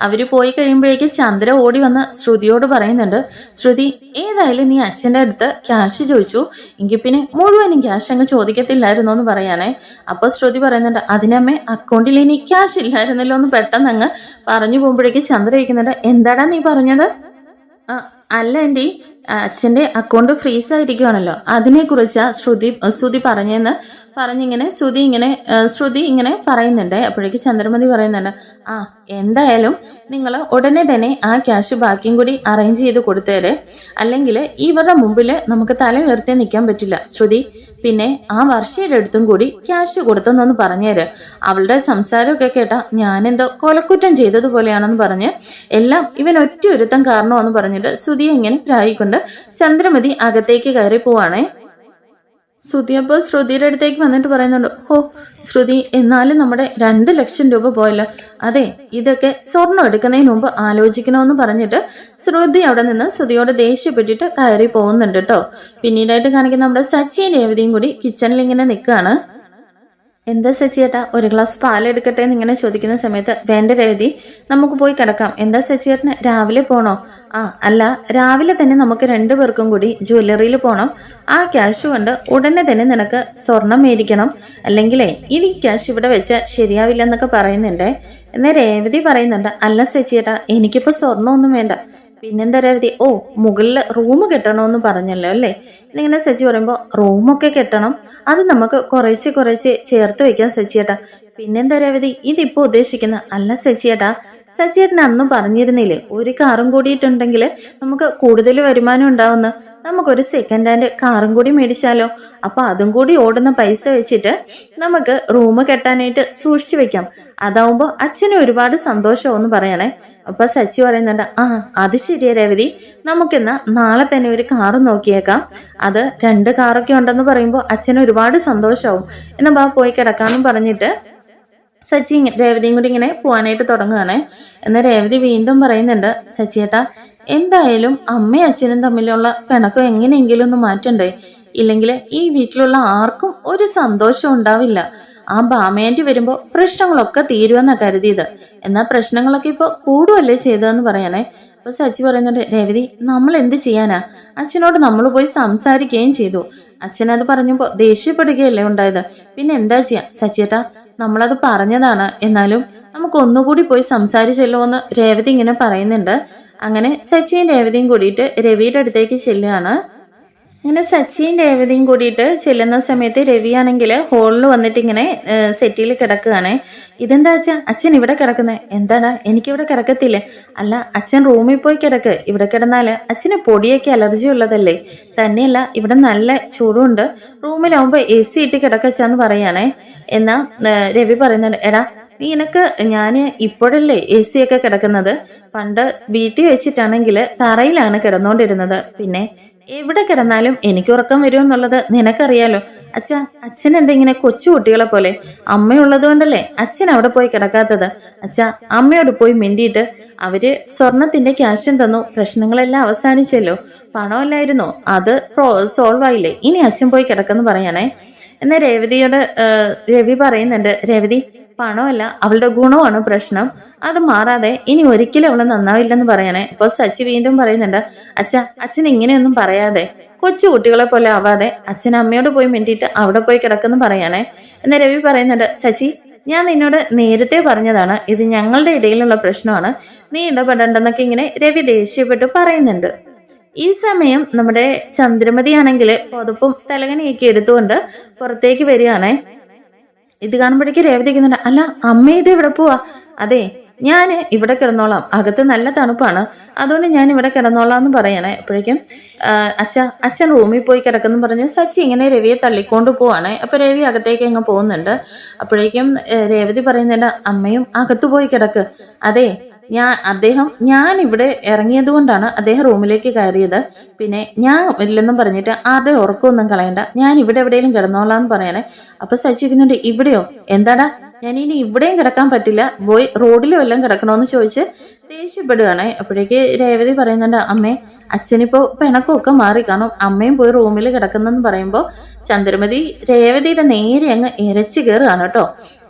അവര് പോയി കഴിയുമ്പോഴേക്ക് ചന്ദ്ര ഓടി വന്ന് ശ്രുതിയോട് പറയുന്നുണ്ട്, ശ്രുതി, ഏതായാലും നീ അച്ഛൻ്റെ അടുത്ത് ക്യാഷ് ചോദിച്ചു, എങ്കിൽ പിന്നെ മുഴുവനും ക്യാഷ് അങ്ങ് ചോദിക്കത്തില്ലായിരുന്നോ എന്ന് പറയാനേ. അപ്പോൾ ശ്രുതി പറയുന്നുണ്ട്, അതിനമ്മേ അക്കൗണ്ടിൽ ഇനി ക്യാഷ് ഇല്ലായിരുന്നല്ലോ എന്ന് പെട്ടെന്ന് അങ്ങ് പറഞ്ഞു പോകുമ്പോഴേക്ക് ചന്ദ്ര ചോദിക്കുന്നുണ്ട്, എന്താടാ നീ പറഞ്ഞത്? അല്ല ആൻറ്റി, അച്ഛൻ്റെ അക്കൗണ്ട് ഫ്രീസ് ആയിരിക്കുവാണല്ലോ, അതിനെക്കുറിച്ചാ ശ്രുതി പറഞ്ഞെന്ന് പറഞ്ഞിങ്ങനെ ശ്രുതി ഇങ്ങനെ പറയുന്നുണ്ട്. അപ്പോഴേക്ക് ചന്ദ്രമതി പറയുന്നുണ്ട്, എന്തായാലും നിങ്ങൾ ഉടനെ തന്നെ ആ ക്യാഷ് ബാക്കിയും കൂടി അറേഞ്ച് ചെയ്ത് കൊടുത്തേരെ, അല്ലെങ്കിൽ ഇവരുടെ മുമ്പിൽ നമുക്ക് തല ഉയർത്തി നിൽക്കാൻ പറ്റില്ല. ശ്രുതി, പിന്നെ ആ വർഷയുടെ അടുത്തും കൂടി ക്യാഷ് കൊടുത്തെന്നൊന്ന് പറഞ്ഞേര്. അവളുടെ സംസാരമൊക്കെ കേട്ടാ ഞാനെന്തോ കൊലക്കുറ്റം ചെയ്തതുപോലെയാണെന്ന് പറഞ്ഞ് എല്ലാം ഇവൻ ഒറ്റ ഒരുത്തം കാരണമെന്ന് പറഞ്ഞിട്ട് ശ്രുതിയെ ഇങ്ങനെ പ്രായിക്കൊണ്ട് ചന്ദ്രമതി അകത്തേക്ക് കയറി പോവാണേ. ശ്രുതി അപ്പോൾ ശ്രുതിയുടെ അടുത്തേക്ക് വന്നിട്ട് പറയുന്നുണ്ട്, ശ്രുതി, എന്നാലും നമ്മുടെ 2 ലക്ഷം രൂപ പോയല്ലോ. അതെ, ഇതൊക്കെ സ്വർണം എടുക്കുന്നതിന് മുമ്പ് ആലോചിക്കണമെന്ന് പറഞ്ഞിട്ട് ശ്രുതി അവിടെ നിന്ന് ശ്രുതിയോട് ദേഷ്യപ്പെട്ടിട്ട് കയറി പോകുന്നുണ്ട് കേട്ടോ. പിന്നീടായിട്ട് കാണിക്കുന്ന നമ്മുടെ സച്ചിയും രേവതിയും കൂടി കിച്ചണിൽ ഇങ്ങനെ നിൽക്കുകയാണ്. എന്താ സച്ചിയേട്ടാ, ഒരു ഗ്ലാസ് പാലെടുക്കട്ടെ എന്ന് ഇങ്ങനെ ചോദിക്കുന്ന സമയത്ത്, വേണ്ട രേവതി, നമുക്ക് പോയി കിടക്കാം. എന്താ സച്ചിയേട്ടന് രാവിലെ പോണോ? അല്ല, രാവിലെ തന്നെ നമുക്ക് 2 പേർക്കും കൂടി ജ്വല്ലറിയിൽ പോകണം. ആ ക്യാഷ് കൊണ്ട് ഉടനെ തന്നെ നിനക്ക് സ്വർണം മേടിക്കണം, അല്ലെങ്കിലേ ഈ ക്യാഷ് ഇവിടെ വെച്ചാൽ ശരിയാവില്ല എന്നൊക്കെ പറയുന്നുണ്ടേ. എന്നാൽ രേവതി പറയുന്നുണ്ട്, അല്ല സച്ചിയേട്ടാ, എനിക്കിപ്പോൾ സ്വർണ്ണമൊന്നും വേണ്ട. പിന്നെന്താ രേവതി, മുകളിൽ റൂം കെട്ടണമെന്ന് പറഞ്ഞല്ലോ അല്ലേ? എന്നിങ്ങനെ സച്ചി പറയുമ്പോൾ, റൂമൊക്കെ കെട്ടണം, അത് നമുക്ക് കുറേശ്ശെ ചേർത്ത് വെക്കാം സച്ചിയേട്ടാ. പിന്നെന്താ രേവതി, ഇതിപ്പോ ഉദ്ദേശിക്കുന്ന? അല്ല സച്ചിയേട്ടൻ അന്നും പറഞ്ഞിരുന്നില്ലേ, ഒരു കാറും കൂടിയിട്ടുണ്ടെങ്കിൽ നമുക്ക് കൂടുതൽ വരുമാനം ഉണ്ടാവുന്ന, നമുക്കൊരു സെക്കൻഡ് ഹാൻഡ് കാറും കൂടി മേടിച്ചാലോ? അപ്പൊ അതും കൂടി ഓടുന്ന പൈസ വെച്ചിട്ട് നമുക്ക് റൂം കെട്ടാനായിട്ട് സൂക്ഷിച്ചു വെക്കാം. അതാവുമ്പോ അച്ഛന് ഒരുപാട് സന്തോഷമെന്ന് പറയണേ. അപ്പൊ സച്ചി പറയുന്നുണ്ട്, അത് ശരിയാ രേവതി, നമുക്കെന്നാ നാളെ തന്നെ ഒരു കാറ് നോക്കിയേക്കാം. അത് 2 കാറൊക്കെ ഉണ്ടെന്ന് പറയുമ്പോൾ അച്ഛന് ഒരുപാട് സന്തോഷമാവും. എന്നാ പോയി കിടക്കാന്നും പറഞ്ഞിട്ട് സച്ചി രേവതിയും കൂടി ഇങ്ങനെ പോവാനായിട്ട് തുടങ്ങുകയാണേ. എന്നാൽ രേവതി വീണ്ടും പറയുന്നുണ്ട്, സച്ചിയേട്ടാ, എന്തായാലും അമ്മയും അച്ഛനും തമ്മിലുള്ള പിണക്കം എങ്ങനെയെങ്കിലും ഒന്ന് മാറ്റണ്ടേ? ഇല്ലെങ്കിൽ ഈ വീട്ടിലുള്ള ആർക്കും ഒരു സന്തോഷം ഉണ്ടാവില്ല. ആ ബാമയാൻറ്റി വരുമ്പോൾ പ്രശ്നങ്ങളൊക്കെ തീരുമെന്നാണ് കരുതിയത്. എന്നാൽ പ്രശ്നങ്ങളൊക്കെ ഇപ്പോൾ കൂടുവല്ലേ ചെയ്തതെന്ന് പറയണേ. അപ്പോൾ സച്ചി പറയുന്നുണ്ട്, രേവതി, നമ്മൾ എന്ത് ചെയ്യാനാ? അച്ഛനോട് നമ്മൾ പോയി സംസാരിക്കുകയും ചെയ്തു. അച്ഛനത് പറഞ്ഞപ്പോൾ ദേഷ്യപ്പെടുകയല്ലേ ഉണ്ടായത്. പിന്നെ എന്താ ചെയ്യാ സച്ചിയേട്ടാ, നമ്മളത് പറഞ്ഞതാണ്, എന്നാലും നമുക്ക് ഒന്നുകൂടി പോയി സംസാരിച്ചല്ലോ എന്ന് രേവതി ഇങ്ങനെ പറയുന്നുണ്ട്. അങ്ങനെ സച്ചിയും രേവതിയും കൂടിയിട്ട് രവിയുടെ അടുത്തേക്ക് ചെല്ലുകയാണ്. അങ്ങനെ സച്ചിയും രേവതിയും കൂടിയിട്ട് ചെല്ലുന്ന സമയത്ത് രവിയാണെങ്കിൽ ഹോളിൽ വന്നിട്ട് ഇങ്ങനെ സെറ്റിൽ കിടക്കുകയാണേ. ഇതെന്താ അച്ഛൻ ഇവിടെ കിടക്കുന്നത്? എന്താടാ, എനിക്കിവിടെ കിടക്കത്തില്ലേ? അല്ല, അച്ഛൻ റൂമിൽ പോയി കിടക്ക്. ഇവിടെ കിടന്നാൽ അച്ഛന് പൊടിയൊക്കെ അലർജി ഉള്ളതല്ലേ. തന്നെയല്ല, ഇവിടെ നല്ല ചൂടുണ്ട്. റൂമിലാവുമ്പോൾ AC ഇട്ട് കിടക്കച്ചാന്ന് പറയാണേ. എന്നാ രവി പറയുന്നുണ്ട്, എടാ നിനക്ക് ഞാൻ ഇപ്പോഴല്ലേ AC ഒക്കെ കിടക്കുന്നത്? പണ്ട് വീട്ടിൽ വെച്ചിട്ടാണെങ്കിൽ തറയിലാണ് കിടന്നുകൊണ്ടിരുന്നത്. പിന്നെ എവിടെ കിടന്നാലും എനിക്ക് ഉറക്കം വരുമെന്നുള്ളത് നിനക്കറിയാലോ. അച്ഛൻ എന്തെങ്ങനെ കൊച്ചു കുട്ടികളെ പോലെ? അമ്മയുള്ളത് കൊണ്ടല്ലേ അച്ഛൻ അവിടെ പോയി കിടക്കാത്തത്. അമ്മയോട് പോയി മിണ്ടിയിട്ട് അവര് സ്വർണത്തിന്റെ ക്യാഷും തന്നു, പ്രശ്നങ്ങളെല്ലാം അവസാനിച്ചല്ലോ. പണമല്ലായിരുന്നോ? അത് സോൾവ് ആയില്ലേ? ഇനി അച്ഛൻ പോയി കിടക്കെന്ന് പറയണേ. എന്നാൽ രേവതിയോട് രവി പറയുന്നുണ്ട്, രേവതി പണമല്ല അവളുടെ ഗുണമാണ് പ്രശ്നം. അത് മാറാതെ ഇനി ഒരിക്കലും അവള് നന്നാവില്ലെന്ന് പറയണേ. അപ്പോൾ സച്ചി വീണ്ടും പറയുന്നുണ്ട്, അച്ഛൻ ഇങ്ങനെയൊന്നും പറയാതെ, കൊച്ചു കുട്ടികളെ പോലെ ആവാതെ അച്ഛൻ അമ്മയോട് പോയി മിണ്ടിയിട്ട് അവിടെ പോയി കിടക്കെന്ന് പറയണേ. എന്നാൽ രവി പറയുന്നുണ്ട്, സച്ചി ഞാൻ നിന്നോട് നേരത്തെ പറഞ്ഞതാണ്, ഇത് ഞങ്ങളുടെ ഇടയിലുള്ള പ്രശ്നമാണ്, നീ ഇടപെടണ്ടെന്നൊക്കെ ഇങ്ങനെ രവി ദേഷ്യപ്പെട്ട് പറയുന്നുണ്ട്. ഈ സമയം നമ്മുടെ ചന്ദ്രമതി ആണെങ്കിൽ പുതപ്പും തലകണിയൊക്കെ എടുത്തുകൊണ്ട് പുറത്തേക്ക് വരികയാണേ. ഇത് കാണുമ്പോഴേക്ക് രേവതിക്കുന്നുണ്ട്, അല്ല അമ്മ ഇത് ഇവിടെ പോവാ? അതെ, ഞാൻ ഇവിടെ കിടന്നോളാം, അകത്ത് നല്ല തണുപ്പാണ്, അതുകൊണ്ട് ഞാൻ ഇവിടെ കിടന്നോളാം എന്ന് പറയണേ. അപ്പോഴേക്കും അച്ഛൻ റൂമിൽ പോയി കിടക്കെന്ന് പറഞ്ഞ് സച്ചി ഇങ്ങനെ രവിയെ തള്ളിക്കൊണ്ട് പോവാണ്. അപ്പൊ രവി അകത്തേക്ക് അങ്ങ് പോകുന്നുണ്ട്. അപ്പോഴേക്കും രേവതി പറയുന്നുണ്ട്, അമ്മയും അകത്തു പോയി കിടക്ക്. അതെ, ഞാൻ ഇവിടെ ഇറങ്ങിയത് കൊണ്ടാണ് അദ്ദേഹം റൂമിലേക്ക് കയറിയത്. പിന്നെ ഞാൻ ഇല്ലെന്നും പറഞ്ഞിട്ട് ആരുടെ ഉറക്കമൊന്നും കളയണ്ട, ഞാൻ ഇവിടെ എവിടെയെങ്കിലും കിടന്നോളാന്ന് പറയണേ. അപ്പൊ സച്ചിക്കുന്നുണ്ട്, ഇവിടെയോ? എന്താടാ, ഞാൻ ഇനി ഇവിടെയും കിടക്കാൻ പറ്റില്ല, പോയി റോഡിലും എല്ലാം കിടക്കണോന്ന് ചോദിച്ച് ദേഷ്യപ്പെടുകയാണ്. അപ്പോഴേക്ക് രേവതി പറയുന്നുണ്ട്, അമ്മേ അച്ഛനിപ്പോ പിണക്കമൊക്കെ മാറി കാണും, അമ്മയും പോയി റൂമിൽ കിടക്കുന്നെന്ന് പറയുമ്പോൾ ചന്ദ്രമതി രേവതിയുടെ നേരെ അങ്ങ് ഇരച്ചു കയറുകയാണ് കേട്ടോ.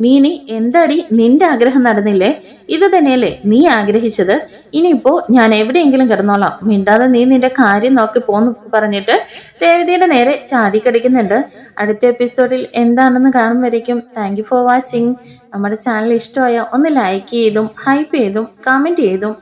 നീ എന്താടി, നിന്റെ ആഗ്രഹം നടന്നില്ലേ? ഇത് തന്നെയല്ലേ നീ ആഗ്രഹിച്ചത്? ഇനിയിപ്പോ ഞാൻ എവിടെയെങ്കിലും കിടന്നോളാം, മിണ്ടാതെ നീ നിന്റെ കാര്യം നോക്കി പോന്ന് പറഞ്ഞിട്ട് രേവതിയുടെ നേരെ ചാടിക്കടിക്കുന്നുണ്ട്. അടുത്ത എപ്പിസോഡിൽ എന്താണെന്ന് കാണും വരയ്ക്കും താങ്ക് യു ഫോർ വാച്ചിങ്. നമ്മുടെ ചാനൽ ഇഷ്ടമായ ഒന്ന് ലൈക്ക് ചെയ്തും ഹൈപ്പ് ചെയ്തും കമന്റ് ചെയ്തും